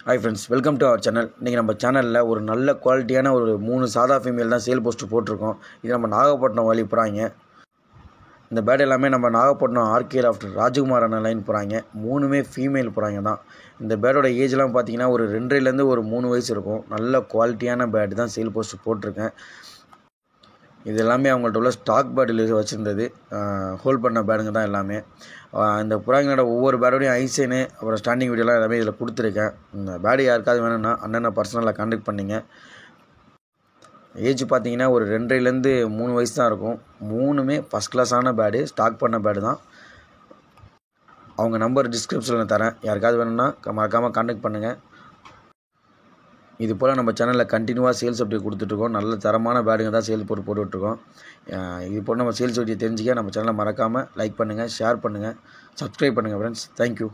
Hi friends, welcome to our channel. இன்றைக்கி நம்ம சேனலில் ஒரு நல்ல குவாலிட்டியான ஒரு 3 சாதா ஃபீமேல் தான் சேல் போஸ்ட்டு போட்டிருக்கோம். இது நம்ம நாகப்பட்டினம் வழி போகிறாங்க. இந்த பேட் எல்லாமே நம்ம நாகப்பட்டினம் ஆர்கே லாஃப்ட் ராஜகுமார் அண்ணன் லைன் போகிறாங்க. 3மே ஃபீமேல் போகிறாங்க தான். இந்த பேடோட ஏஜ்லாம் பார்த்தீங்கன்னா ஒரு 2லேருந்து ஒரு 3 வயசு இருக்கும். நல்ல குவாலிட்டியான பேட் தான் சேல் போஸ்ட்டு போட்டிருக்கேன். இது எல்லாமே அவங்கள்ட்ட உள்ள ஸ்டாக் பேடில் வச்சுருந்தது, ஹோல்ட் பண்ண பேடுங்க தான் எல்லாமே. இந்த புறாங்களோட ஒவ்வொரு பேடோடையும் ஐசைனு அப்புறம் ஸ்டாண்டிங் வீடியோலாம் எல்லாமே இதில் கொடுத்துருக்கேன். இந்த பேடு யாருக்காவது வேணும்னா அண்ணனை பர்சனலாக கான்டாக்ட் பண்ணிங்க. ஏஜ் பார்த்தீங்கன்னா ஒரு 2லேருந்து 3 வயசு தான் இருக்கும். 3மே ஃபஸ்ட் கிளாஸான பேடு, ஸ்டாக் பண்ண பேடு தான். அவங்க நம்பர் டிஸ்கிரிப்ஷனில் தரேன். யாருக்காவது வேணும்னா மறக்காமல் கான்டாக்ட் பண்ணுங்கள். இது போல் நம்ம சேனலில் கண்டினியூவாக சேல்ஸ் அப்டேட் கொடுத்துட்ருக்கோம். நல்ல தரமான பேடுங்க தான் சேல் போட்டுட்ருக்கோம். இது போல் நம்ம சேல்ஸ் அப்டேட் தெரிஞ்சுக்க நம்ம சேனலை மறக்காமல் லைக் பண்ணுங்கள், ஷேர் பண்ணுங்கள், சப்ஸ்கிரைப் பண்ணுங்கள் ஃப்ரெண்ட்ஸ். தேங்க்யூ.